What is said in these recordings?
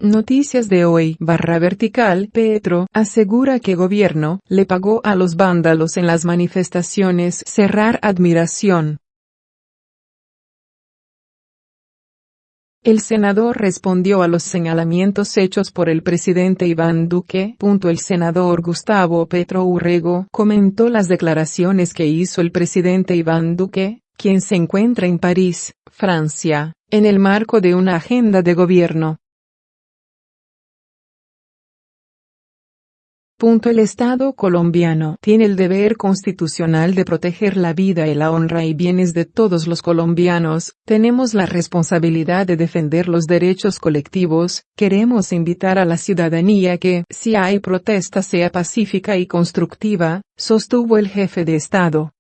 Noticias de hoy /vertical. Petro asegura que gobierno le pagó a los vándalos en las manifestaciones. Cerrar admiración. El senador respondió a los señalamientos hechos por el presidente Iván Duque. El senador Gustavo Petro Urrego comentó las declaraciones que hizo el presidente Iván Duque, quien se encuentra en París, Francia, en el marco de una agenda de gobierno. El Estado colombiano tiene el deber constitucional de proteger la vida y la honra y bienes de todos los colombianos. Tenemos la responsabilidad de defender los derechos colectivos. Queremos invitar a la ciudadanía que, si hay protesta, sea pacífica y constructiva, sostuvo el jefe de Estado.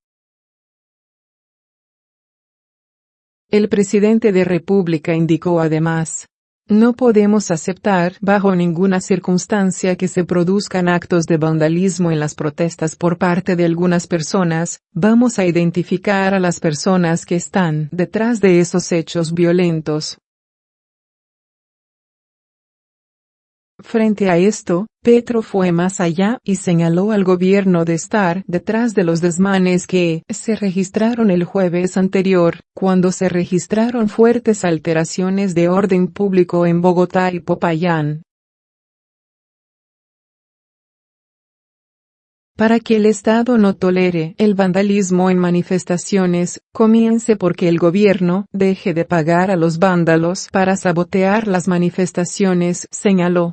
El presidente de República indicó además: no podemos aceptar bajo ninguna circunstancia que se produzcan actos de vandalismo en las protestas por parte de algunas personas. Vamos a identificar a las personas que están detrás de esos hechos violentos. Frente a esto, Petro fue más allá y señaló al gobierno de estar detrás de los desmanes que se registraron el jueves anterior, cuando se registraron fuertes alteraciones de orden público en Bogotá y Popayán. Para que el Estado no tolere el vandalismo en manifestaciones, comience porque el gobierno deje de pagar a los vándalos para sabotear las manifestaciones, señaló.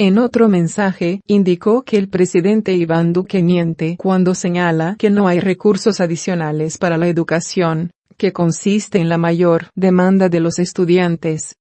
En otro mensaje, indicó que el presidente Iván Duque miente cuando señala que no hay recursos adicionales para la educación, que consiste en la mayor demanda de los estudiantes.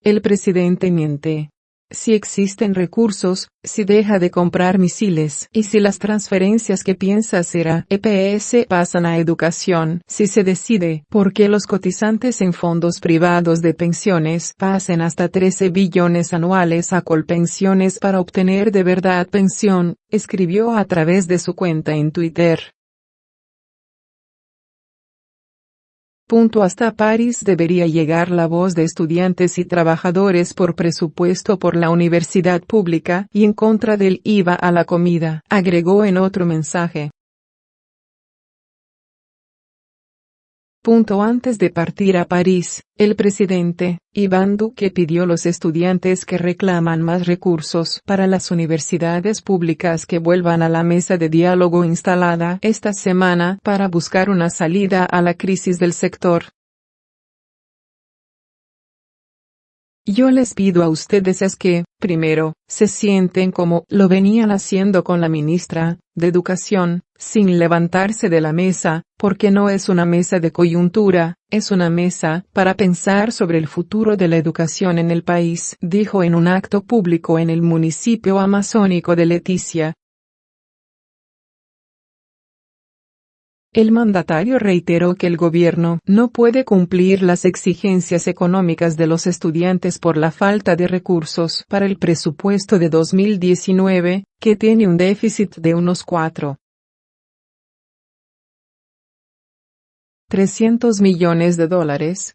El presidente miente. Si existen recursos, si deja de comprar misiles y si las transferencias que piensa hacer a EPS pasan a educación, si se decide por qué los cotizantes en fondos privados de pensiones pasen hasta 13 billones anuales a Colpensiones para obtener de verdad pensión, escribió a través de su cuenta en Twitter. Hasta París debería llegar la voz de estudiantes y trabajadores por presupuesto por la universidad pública y en contra del IVA a la comida, agregó en otro mensaje. Antes de partir a París, el presidente Iván Duque pidió a los estudiantes que reclaman más recursos para las universidades públicas que vuelvan a la mesa de diálogo instalada esta semana para buscar una salida a la crisis del sector. Yo les pido a ustedes es que, primero, se sienten como lo venían haciendo con la ministra de Educación, sin levantarse de la mesa, porque no es una mesa de coyuntura, es una mesa para pensar sobre el futuro de la educación en el país, dijo en un acto público en el municipio amazónico de Leticia. El mandatario reiteró que el gobierno no puede cumplir las exigencias económicas de los estudiantes por la falta de recursos para el presupuesto de 2019, que tiene un déficit de unos 4.300 millones de dólares.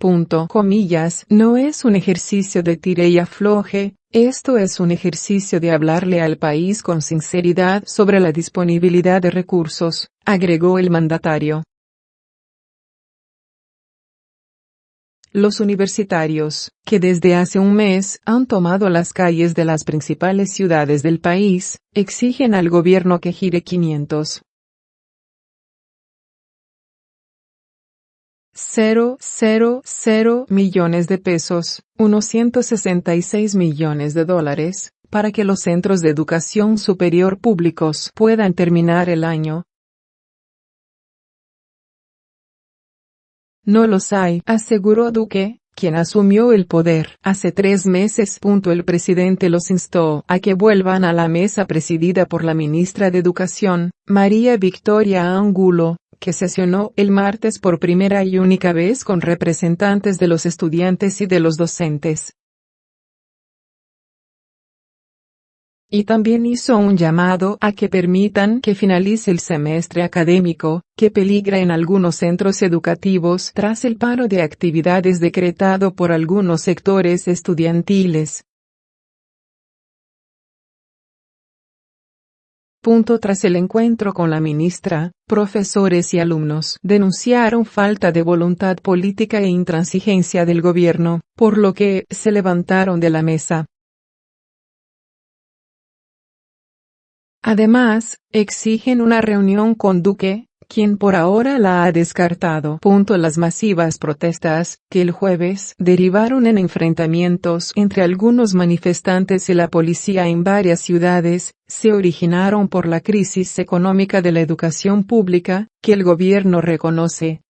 No es un ejercicio de tire y afloje, esto es un ejercicio de hablarle al país con sinceridad sobre la disponibilidad de recursos, agregó el mandatario. Los universitarios, que desde hace un mes han tomado las calles de las principales ciudades del país, exigen al gobierno que gire 500,000 millones de pesos, unos 166 millones de dólares, para que los centros de educación superior públicos puedan terminar el año. No los hay, aseguró Duque, quien asumió el poder hace 3 meses. El presidente los instó a que vuelvan a la mesa presidida por la ministra de Educación, María Victoria Angulo, que sesionó el martes por primera y única vez con representantes de los estudiantes y de los docentes. Y también hizo un llamado a que permitan que finalice el semestre académico, que peligra en algunos centros educativos tras el paro de actividades decretado por algunos sectores estudiantiles. Tras el encuentro con la ministra, profesores y alumnos denunciaron falta de voluntad política e intransigencia del gobierno, por lo que se levantaron de la mesa. Además, exigen una reunión con Duque, quien por ahora la ha descartado. Las masivas protestas, que el jueves derivaron en enfrentamientos entre algunos manifestantes y la policía en varias ciudades, se originaron por la crisis económica de la educación pública, que el gobierno reconoce.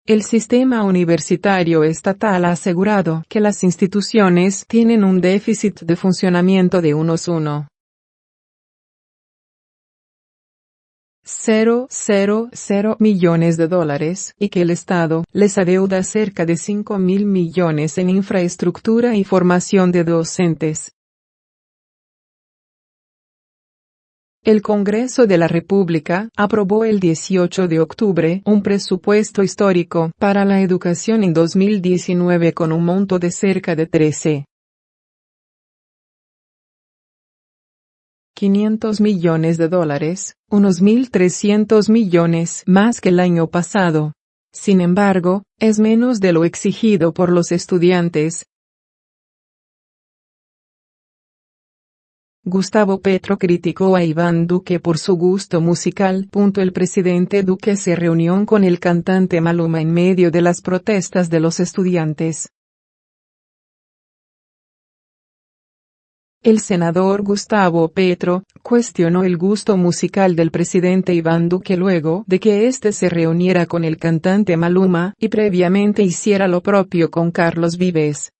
El sistema universitario estatal ha asegurado que las instituciones tienen un déficit de funcionamiento de unos 1,000 millones de dólares y que el Estado les adeuda cerca de 5.000 millones en infraestructura y formación de docentes. El Congreso de la República aprobó el 18 de octubre un presupuesto histórico para la educación en 2019 con un monto de cerca de 13.500 millones de dólares, unos 1.300 millones más que el año pasado. Sin embargo, es menos de lo exigido por los estudiantes. Gustavo Petro criticó a Iván Duque por su gusto musical. El presidente Duque se reunió con el cantante Maluma en medio de las protestas de los estudiantes. El senador Gustavo Petro cuestionó el gusto musical del presidente Iván Duque luego de que éste se reuniera con el cantante Maluma y previamente hiciera lo propio con Carlos Vives.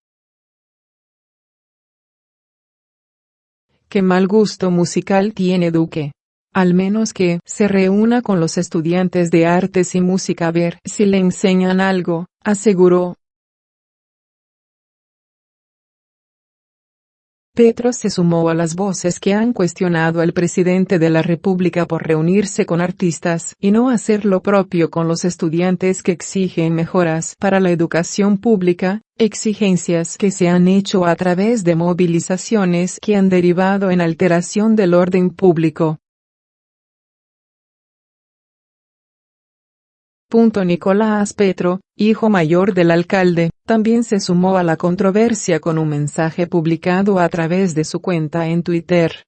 ¿Qué mal gusto musical tiene Duque? Al menos que se reúna con los estudiantes de artes y música a ver si le enseñan algo, aseguró. Petro se sumó a las voces que han cuestionado al presidente de la República por reunirse con artistas y no hacer lo propio con los estudiantes que exigen mejoras para la educación pública, exigencias que se han hecho a través de movilizaciones que han derivado en alteración del orden público. Nicolás Petro, hijo mayor del alcalde, también se sumó a la controversia con un mensaje publicado a través de su cuenta en Twitter.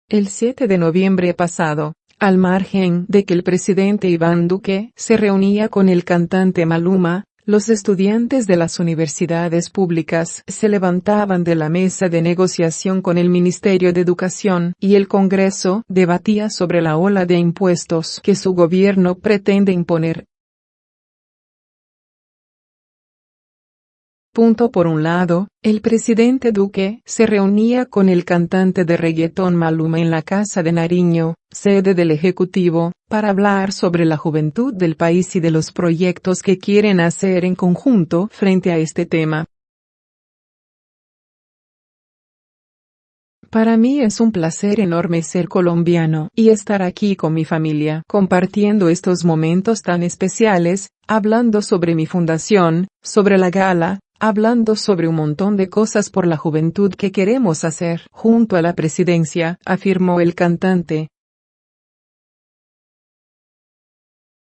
El 7 de noviembre pasado, al margen de que el presidente Iván Duque se reunía con el cantante Maluma, los estudiantes de las universidades públicas se levantaban de la mesa de negociación con el Ministerio de Educación y el Congreso debatía sobre la ola de impuestos que su gobierno pretende imponer. Por un lado, el presidente Duque se reunía con el cantante de reggaetón Maluma en la Casa de Nariño, sede del Ejecutivo, para hablar sobre la juventud del país y de los proyectos que quieren hacer en conjunto frente a este tema. Para mí es un placer enorme ser colombiano y estar aquí con mi familia, compartiendo estos momentos tan especiales, hablando sobre mi fundación, sobre la gala, hablando sobre un montón de cosas por la juventud que queremos hacer junto a la presidencia, afirmó el cantante.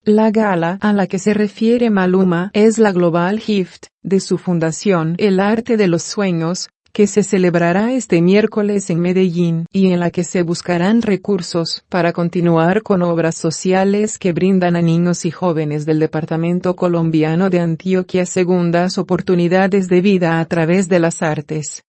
La gala a la que se refiere Maluma es la Global Gift, de su fundación El Arte de los Sueños, que se celebrará este miércoles en Medellín y en la que se buscarán recursos para continuar con obras sociales que brindan a niños y jóvenes del departamento colombiano de Antioquia segundas oportunidades de vida a través de las artes.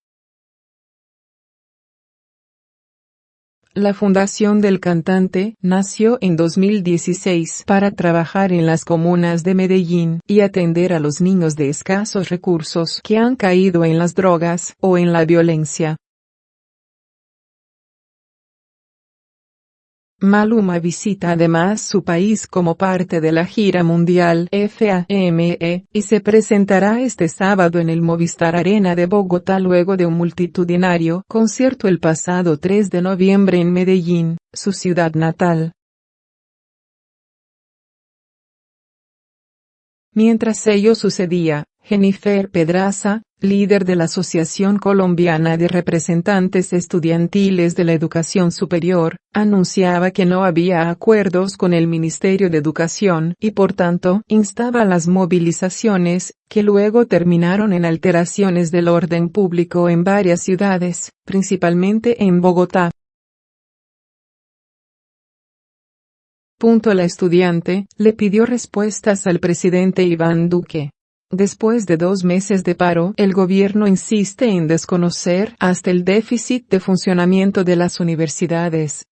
La fundación del cantante nació en 2016 para trabajar en las comunas de Medellín y atender a los niños de escasos recursos que han caído en las drogas o en la violencia. Maluma visita además su país como parte de la gira mundial FAME, y se presentará este sábado en el Movistar Arena de Bogotá luego de un multitudinario concierto el pasado 3 de noviembre en Medellín, su ciudad natal. Mientras ello sucedía, Jennifer Pedraza, líder de la Asociación Colombiana de Representantes Estudiantiles de la Educación Superior, anunciaba que no había acuerdos con el Ministerio de Educación y por tanto instaba a las movilizaciones, que luego terminaron en alteraciones del orden público en varias ciudades, principalmente en Bogotá. La estudiante le pidió respuestas al presidente Iván Duque. Después de 2 meses de paro, el gobierno insiste en desconocer hasta el déficit de funcionamiento de las universidades.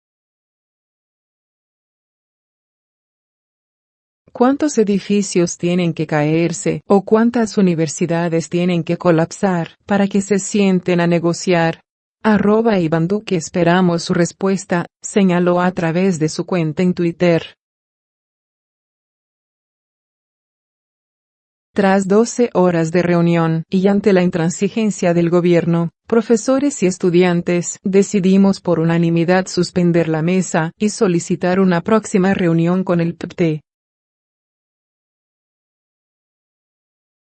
¿Cuántos edificios tienen que caerse o cuántas universidades tienen que colapsar para que se sienten a negociar? @Iván Duque esperamos su respuesta, señaló a través de su cuenta en Twitter. Tras 12 horas de reunión y ante la intransigencia del gobierno, profesores y estudiantes decidimos por unanimidad suspender la mesa y solicitar una próxima reunión con el PT.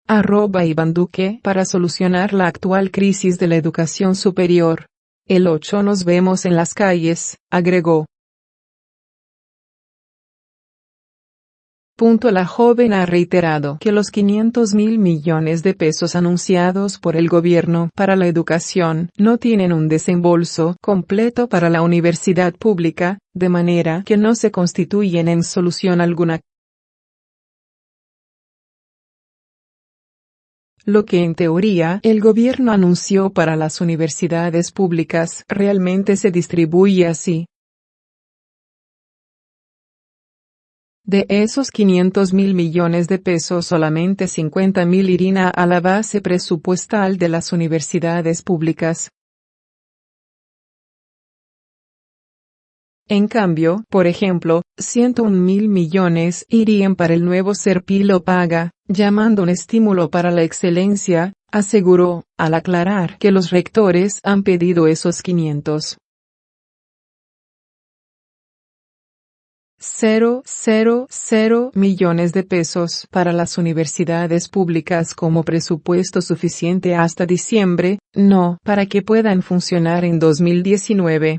@Iván Duque para solucionar la actual crisis de la educación superior. El 8 nos vemos en las calles, agregó. La joven ha reiterado que los 500.000 millones de pesos anunciados por el gobierno para la educación no tienen un desembolso completo para la universidad pública, de manera que no se constituyen en solución alguna. Lo que en teoría el gobierno anunció para las universidades públicas realmente se distribuye así. De esos 500.000 millones de pesos solamente 50.000 irán a la base presupuestal de las universidades públicas. En cambio, por ejemplo, 101.000 millones irían para el nuevo Serpilo Paga, llamando un estímulo para la excelencia, aseguró, al aclarar que los rectores han pedido esos 500. 0,000 millones de pesos para las universidades públicas como presupuesto suficiente hasta diciembre, no para que puedan funcionar en 2019.